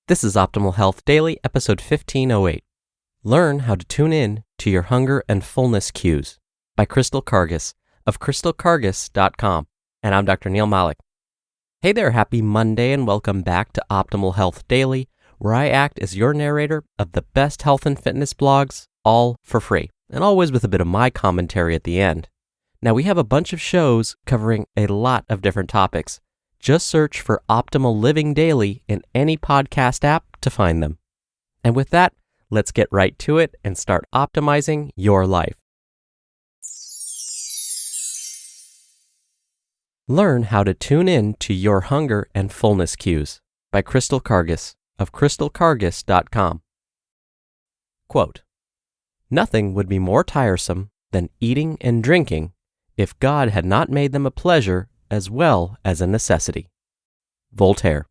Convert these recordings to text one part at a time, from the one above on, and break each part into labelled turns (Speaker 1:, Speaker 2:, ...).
Speaker 1: This is Optimal Health Daily, episode 1508. Learn how to tune in to your hunger and fullness cues by Karges of crystalkarges.com. And I'm Dr. Neil Malik. Hey there, happy Monday and welcome back to Optimal Health Daily, where I act as your narrator of the best health and fitness blogs, all for free, and always with a bit of my commentary at the end. Now, we have a bunch of shows covering a lot of different topics. Just search for Optimal Living Daily in any podcast app to find them. And with that, let's get right to it and start optimizing your life. Learn how to tune in to your hunger and fullness cues by Karges of crystalkarges.com. Quote, "Nothing would be more tiresome than eating and drinking if God had not made them a pleasure as well as a necessity." Voltaire.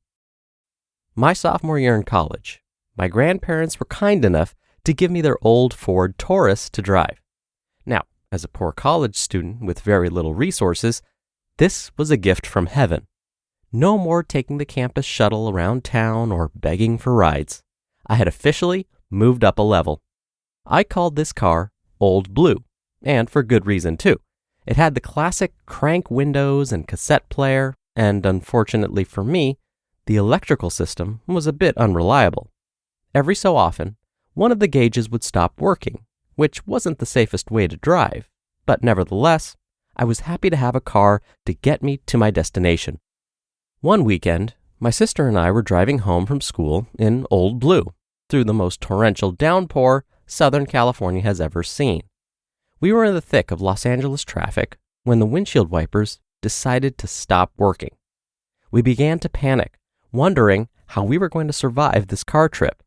Speaker 1: My sophomore year in college, my grandparents were kind enough to give me their old Ford Taurus to drive. Now, as a poor college student with very little resources, this was a gift from heaven. No more taking the campus shuttle around town or begging for rides. I had officially moved up a level. I called this car Old Blue, and for good reason too. It had the classic crank windows and cassette player, and unfortunately for me, the electrical system was a bit unreliable. Every so often, one of the gauges would stop working, which wasn't the safest way to drive, but nevertheless, I was happy to have a car to get me to my destination. One weekend, my sister and I were driving home from school in Old Blue through the most torrential downpour Southern California has ever seen. We were in the thick of Los Angeles traffic when the windshield wipers decided to stop working. We began to panic, wondering how we were going to survive this car trip.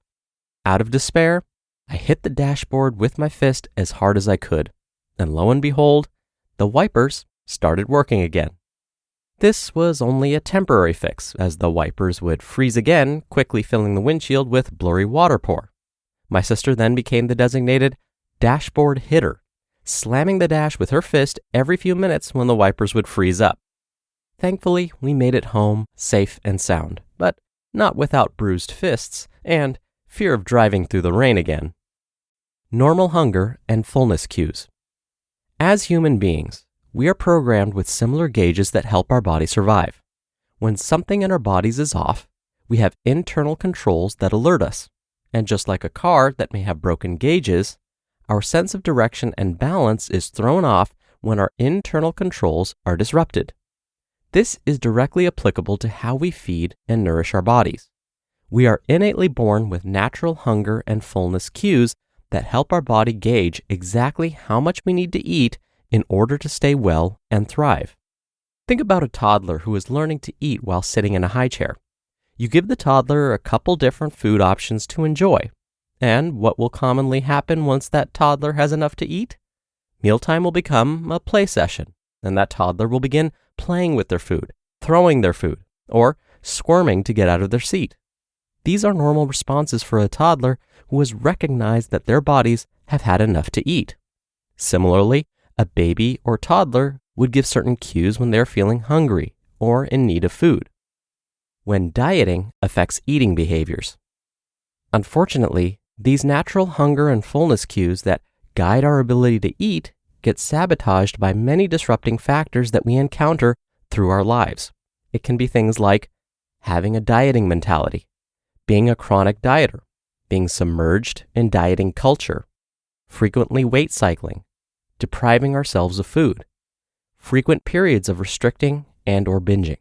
Speaker 1: Out of despair, I hit the dashboard with my fist as hard as I could, and lo and behold, the wipers started working again. This was only a temporary fix, as the wipers would freeze again, quickly filling the windshield with blurry water pour. My sister then became the designated dashboard hitter, slamming the dash with her fist every few minutes when the wipers would freeze up. Thankfully, we made it home safe and sound, but not without bruised fists and fear of driving through the rain again. Normal hunger and fullness cues. As human beings, we are programmed with similar gauges that help our body survive. When something in our bodies is off, we have internal controls that alert us. And just like a car that may have broken gauges, our sense of direction and balance is thrown off when our internal controls are disrupted. This is directly applicable to how we feed and nourish our bodies. We are innately born with natural hunger and fullness cues that help our body gauge exactly how much we need to eat in order to stay well and thrive. Think about a toddler who is learning to eat while sitting in a high chair. You give the toddler a couple different food options to enjoy. And what will commonly happen once that toddler has enough to eat? Mealtime will become a play session, and that toddler will begin playing with their food, throwing their food, or squirming to get out of their seat. These are normal responses for a toddler who has recognized that their bodies have had enough to eat. Similarly, a baby or toddler would give certain cues when they're feeling hungry or in need of food. When dieting affects eating behaviors. Unfortunately, these natural hunger and fullness cues that guide our ability to eat get sabotaged by many disrupting factors that we encounter through our lives. It can be things like having a dieting mentality, being a chronic dieter, being submerged in dieting culture, frequently weight cycling, depriving ourselves of food, frequent periods of restricting and or binging.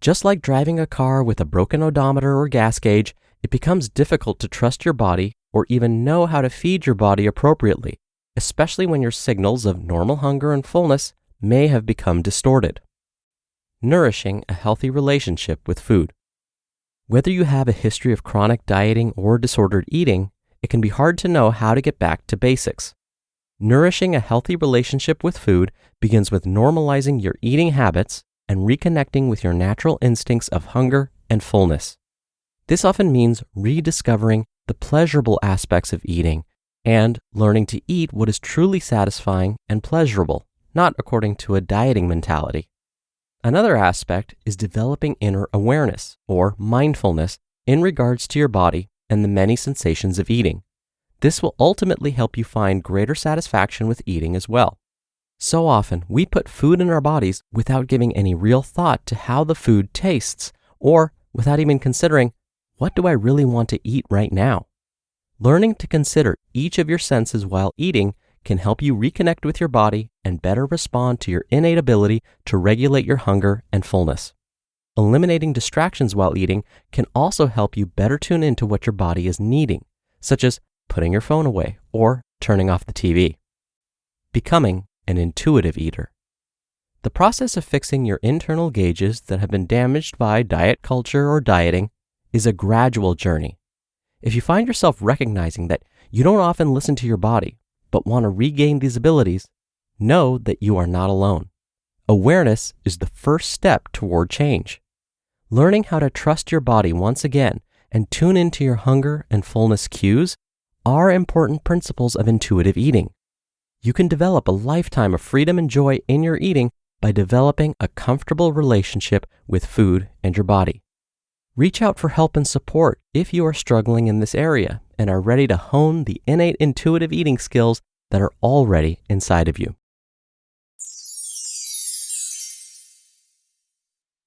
Speaker 1: Just like driving a car with a broken odometer or gas gauge, it becomes difficult to trust your body or even know how to feed your body appropriately, especially when your signals of normal hunger and fullness may have become distorted. Nourishing a healthy relationship with food. Whether you have a history of chronic dieting or disordered eating, it can be hard to know how to get back to basics. Nourishing a healthy relationship with food begins with normalizing your eating habits and reconnecting with your natural instincts of hunger and fullness. This often means rediscovering the pleasurable aspects of eating and learning to eat what is truly satisfying and pleasurable, not according to a dieting mentality. Another aspect is developing inner awareness or mindfulness in regards to your body and the many sensations of eating. This will ultimately help you find greater satisfaction with eating as well. So often, we put food in our bodies without giving any real thought to how the food tastes, or without even considering, what do I really want to eat right now? Learning to consider each of your senses while eating can help you reconnect with your body and better respond to your innate ability to regulate your hunger and fullness. Eliminating distractions while eating can also help you better tune into what your body is needing, such as putting your phone away or turning off the TV. Becoming an intuitive eater. The process of fixing your internal gauges that have been damaged by diet culture or dieting is a gradual journey. If you find yourself recognizing that you don't often listen to your body, but want to regain these abilities, know that you are not alone. Awareness is the first step toward change. Learning how to trust your body once again and tune into your hunger and fullness cues are important principles of intuitive eating. You can develop a lifetime of freedom and joy in your eating by developing a comfortable relationship with food and your body. Reach out for help and support if you are struggling in this area and are ready to hone the innate intuitive eating skills that are already inside of you.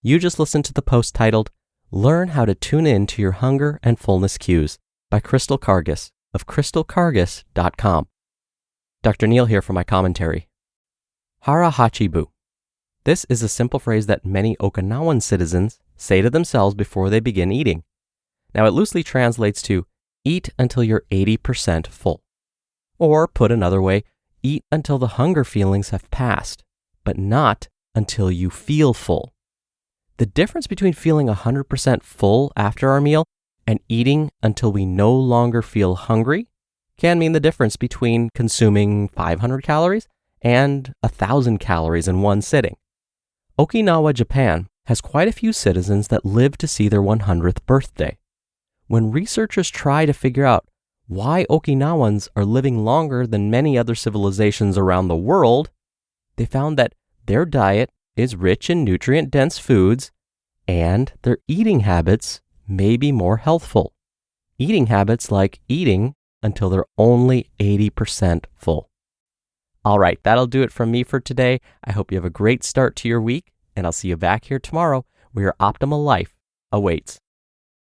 Speaker 1: You just listened to the post titled, Learn How to Tune In to Your Hunger and Fullness Cues by Crystal Karges of crystalkarges.com. Dr. Neil here for my commentary. Hara Hachibu. This is a simple phrase that many Okinawan citizens say to themselves before they begin eating. Now it loosely translates to eat until you're 80% full. Or put another way, eat until the hunger feelings have passed, but not until you feel full. The difference between feeling 100% full after our meal and eating until we no longer feel hungry can mean the difference between consuming 500 calories and 1,000 calories in one sitting. Okinawa, Japan has quite a few citizens that live to see their 100th birthday. When researchers try to figure out why Okinawans are living longer than many other civilizations around the world, they found that their diet is rich in nutrient-dense foods and their eating habits may be more healthful. Eating habits like eating until they're only 80% full. All right, that'll do it from me for today. I hope you have a great start to your week, and I'll see you back here tomorrow where your optimal life awaits.